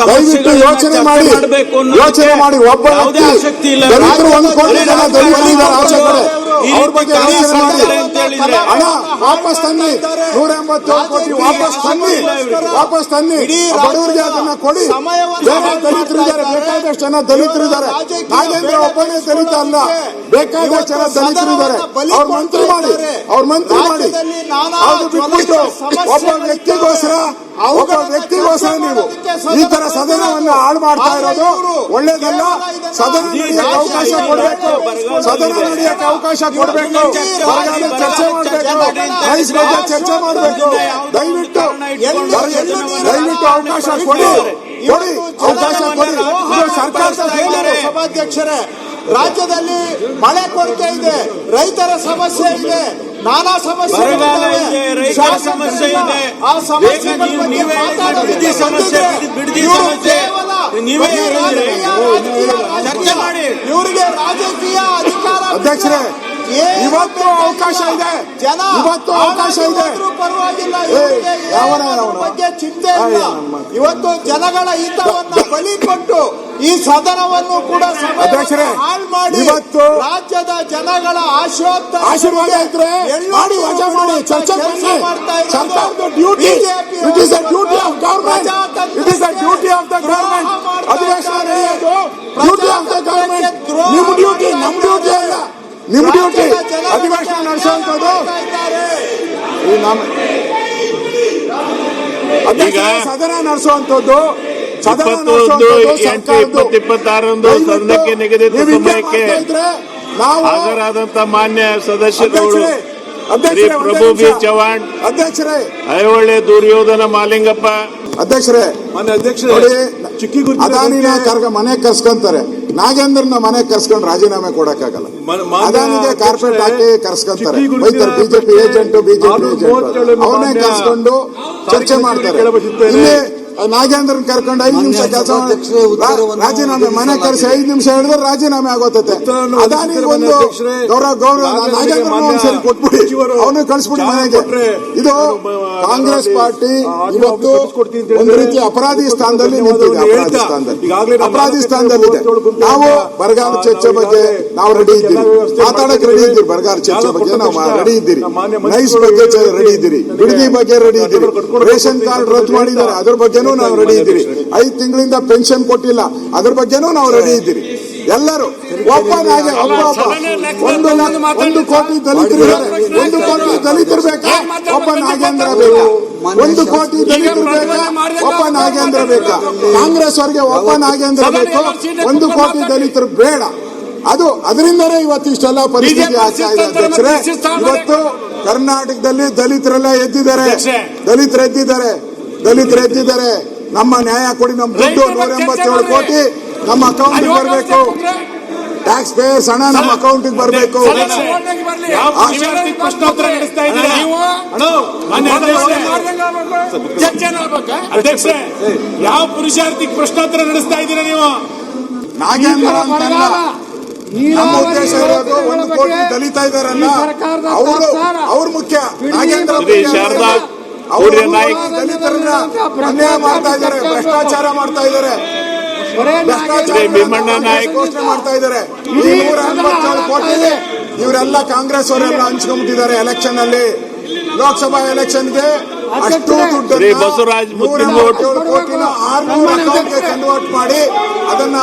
ದಯವಿಟ್ಟು ಯೋಚನೆ ಮಾಡಿ ಒಬ್ಬ ದಲಿತರು 1 ಕೋಟಿ ಜನ ದಲಿತರಿದ್ದಾರೆ ಆಚೆ ಕಡೆ, ಅವ್ರ ಬಗ್ಗೆ ಯೋಚನೆ ಮಾಡಿ. ಹಣ ವಾಪಸ್ ತನ್ನಿ, 187 ಕೋಟಿ ವಾಪಸ್ ತನ್ನಿ, ಬಡವರಿಗೆ ಅದನ್ನ ಕೊಡಿ. ಬೇರೆ ದಲಿತರಿದ್ದಾರೆ, ಬೇಕಾದಷ್ಟು ಜನ ದಲಿತರಿದ್ದಾರೆ. ನಾಗೇಂದ್ರ ಒಬ್ಬನೇ ದಲಿತ ಅಲ್ಲ, ಬೇಕಾದಷ್ಟು ಜನ ದಲಿತರಿದ್ದಾರೆ. ಅವ್ರ ಮಂತ್ರಿ ಮಾಡಿ ಅದು ಬಿಟ್ಬಿಟ್ಟು ಒಬ್ಬ ವ್ಯಕ್ತಿಗೋಸ್ಕರ ನೀವು ಈ ತರ ಸದನವನ್ನು ಹಾಳು ಮಾಡ್ತಾ ಇರೋದು ಒಳ್ಳೇದಲ್ಲ. ಸದನ ನಡೆಯಕ್ಕೆ ಅವಕಾಶ ಕೊಡಬೇಕು, ಚರ್ಚೆ ಮಾಡಬೇಕು. ದಯವಿಟ್ಟು ಅವಕಾಶ ಕೊಡಿ. ಸರ್ಕಾರ ಸಭಾಧ್ಯಕ್ಷರೇ, ರಾಜ್ಯದಲ್ಲಿ ಮಳೆ ಕೊರತೆ ಇದೆ, ರೈತರ ಸಮಸ್ಯೆ ಇದೆ, ನಾನಾ ಸಮಸ್ಯೆ ಇದೆ. ಆ ಸಮಸ್ಯೆ ಇವರಿಗೆ ರಾಜಕೀಯ ಅಧಿಕಾರ. ಅಧ್ಯಕ್ಷರೇ, ಇವತ್ತು ಅವಕಾಶ ಇದೆ, ಪರವಾಗಿಲ್ಲ, ಬಗ್ಗೆ ಚಿಂತೆ ಇಲ್ಲ. ಇವತ್ತು ಜನಗಳ ಹಿತವನ್ನ ಬಲಿ ಕೊಟ್ಟು ಈ ಸದನವನ್ನು ಕೂಡ ಹಾಳು ಮಾಡಿ ರಾಜ್ಯದ ಜನಗಳ ಆಶೀರ್ವಾದ ಇದ್ರೆ ಮಾಡಿ, ವಜಾ ಮಾಡಿ, ಚರ್ಚೆ ಮಾಡ್ತಾ ಇದ್ದಾರೆ. It is the duty of government. ಅಧಿವೇಶನ ನಡೆಯೋದು ಡ್ಯೂಟಿ ಆಫ್ ದ ಗವರ್ನಮೆಂಟ್. ನಿಮ್ಮ ಡ್ಯೂಟಿ, ನಮ್ಮ ಡ್ಯೂಟಿ ಅಲ್ಲ. ನಿಮ್ಮ ಡ್ಯೂಟಿ ಅಧಿವೇಶನ ನಡೆಸುವಂಥದ್ದು. ಸದನ ನಡೆಸುವಂಥದ್ದು 21-26 ಸದನಕ್ಕೆ ನಿಗದಿತ ಸಮಯಕ್ಕೆ ಹಾಜರಾದಂತ ಮಾನ್ಯ ಸದಸ್ಯರುಗಳು ಶ್ರೀ ಪ್ರಭು ಬಿ ಚವ್ಹಾಣ್, ಅಧ್ಯಕ್ಷರೇ, ಐಹೊಳೆ ದುರ್ಯೋಧನ ಮಾಲಿಂಗಪ್ಪ. ಅಧ್ಯಕ್ಷರೇ, ಅದಾನಿನ ಮನೆಗೆ ಕರ್ಸ್ಕೊಂತಾರೆ, ನಾಗೇಂದ್ರನ ಮನೆಗೆ ಕರ್ಸ್ಕೊಂಡು ರಾಜೀನಾಮೆ ಕೊಡಕ್ಕಾಗಲ್ಲ. ಅದಾನಿಗೆ ಕಾರ್ಪೆಟ್ ಹಾಕಿ ಕರ್ಸ್ಕೊಂತಾರೆ, ಬಿಜೆಪಿ ಏಜೆಂಟ್ ಅವನೇ ಕರ್ಸ್ಕೊಂಡು ಚರ್ಚೆ ಮಾಡ್ತಾರೆ. ಇಲ್ಲಿ ನಾಗೇಂದ್ರನ್ ಕರ್ಕೊಂಡು 5 ನಿಮಿಷ ಕೆಲಸ ರಾಜೀನಾಮೆ, ಮನೆ ಕರೆಸಿ 5 ನಿಮಿಷ ಹೇಳಿದ್ರೆ ರಾಜೀನಾಮೆ ಆಗೋತೈತೆ. ಅದಾನಿಗೆ ಒಂದು ಗೌರವ ನಾಗೇಂದ್ರ ಒಂದ್ಸರಿ ಕೊಟ್ಬಿಡಿ, ಅವನು ಕಳಿಸ್ಬಿಡಿ ಮನೆಗೆ. ಇದು ಕಾಂಗ್ರೆಸ್ ಪಾರ್ಟಿ ಇವತ್ತು ಒಂದು ರೀತಿ ಅಪರಾಧಿ ಸ್ಥಾನದಲ್ಲಿ ನಿಂತಿದೆ. ಅಪರಾಧಿ ಸ್ಥಾನದಲ್ಲಿದೆ. ನಾವು ಬರಗಾಲ ಚರ್ಚೆ ಬಗ್ಗೆ ನಾವು ರೆಡಿ ಇದ್ದೀರಿ, ಮಾತಾಡಕ್ ರೆಡಿ ಇದ್ದೀರಿ. ಬರಗಾಲ ಚರ್ಚೆ ಬಗ್ಗೆ ನಾವು ರೆಡಿ ಇದ್ದೀರಿ, ನೈಸ್ ಬಗ್ಗೆ ರೆಡಿ ಇದ್ದೀರಿ, ಬಿಡದಿ ಬಗ್ಗೆ ರೆಡಿ ಇದ್ದೀರಿ, ರೇಷನ್ ಕಾರ್ಡ್ ರದ್ದು ಮಾಡಿದ್ದಾರೆ ಅದ್ರ ಬಗ್ಗೆನೂ ನಾವು ರೆಡಿ ಇದ್ದೀರಿ, 5 ತಿಂಗಳಿಂದ ಪೆನ್ಷನ್ ಕೊಟ್ಟಿಲ್ಲ ಅದ್ರ ಬಗ್ಗೆನೂ ನಾವು ರೆಡಿ ಇದ್ದೀರಿ. ಎಲ್ಲರೂ ಒಬ್ಬನಾಗೆ ಒಂದು ಕೋಟಿ ದಲಿತರಿದ್ದಾರೆ. 1 ಕೋಟಿ ದಲಿತರು ಬೇಕಾ? ಒಬ್ಬ ನಾಗೇಂದ್ರ ಬೇಕಾ? 1 ಕೋಟಿ ದಲಿತರು ಬೇಕಾ? ಒಬ್ಬ ನಾಗೇಂದ್ರ ಬೇಕಾ? ಕಾಂಗ್ರೆಸ್ ಅವರಿಗೆ ಒಬ್ಬ ನಾಗೇಂದ್ರ ಬೇಕು, 1 ಕೋಟಿ ದಲಿತರು ಬೇಡ. ಅದರಿಂದಲೇ ಇವತ್ತು ಇಷ್ಟೆಲ್ಲ ಪರಿಸ್ಥಿತಿ ಆಗ್ತಾ ಇದೆ. ಅಧ್ಯಕ್ಷರೇ, ಇವತ್ತು ಕರ್ನಾಟಕದಲ್ಲಿ ದಲಿತರೆಲ್ಲ ಎದ್ದಿದ್ದಾರೆ. ನಮ್ಮ ನ್ಯಾಯ ಕೊಡಿ, ನಮ್ಮ ದುಡ್ಡು 187 ಕೋಟಿ ನಮ್ಮ ಅಕೌಂಟಿಗೆ ಬರಬೇಕು. ಟ್ಯಾಕ್ಸ್ ಪೇಯರ್ಸ್ ಹಣ ನಮ್ಮ ಅಕೌಂಟಿಗೆ ಬರಬೇಕು. ಪ್ರಶ್ನೋತ್ತರ ನಡೆಸ್ತಾ ಇದ್ದೀರಾ ಅಧ್ಯಕ್ಷರೇ? ಯಾವ ಪುರುಷಾರ್ಥಿಗೆ ಪ್ರಶ್ನೋತ್ತರ ನಡೆಸ್ತಾ ಇದ್ದೀರಾ ನೀವು? ನಾಗೇಂದ್ರ ಅಂತಲ್ಲ, ನಮ್ಮ ಉದ್ದೇಶ ಇರೋದು 1 ಕೋಟಿ ದಲಿತ ಇದ್ದಾರಲ್ಲ ಅವ್ರು ಮುಖ್ಯ. ನಾಗೇಂದ್ರ ದಲಿತರನ್ನ ಅನ್ಯಾಯ ಮಾಡ್ತಾ ಇದ್ದಾರೆ, ಭ್ರಷ್ಟಾಚಾರ ಮಾಡ್ತಾ ಇದ್ದಾರೆ, ಘೋಷಣೆ ಮಾಡ್ತಾ ಇದ್ದಾರೆ. 187 ಕೋಟಿ ಇವರೆಲ್ಲ ಕಾಂಗ್ರೆಸ್ ಅವರೆಲ್ಲ ಹಂಚ್ಕೊಂಡ್ಬಿಟ್ಟಿದ್ದಾರೆ. ಎಲೆಕ್ಷನ್ ಅಲ್ಲಿ, ಲೋಕಸಭಾ ಎಲೆಕ್ಷನ್ಗೆ ಅಷ್ಟು ದುಡ್ಡು 187 ಕೋಟಿನ 600 ಅಕೌಂಟ್ಗೆ ಕನ್ವರ್ಟ್ ಮಾಡಿ ಅದನ್ನ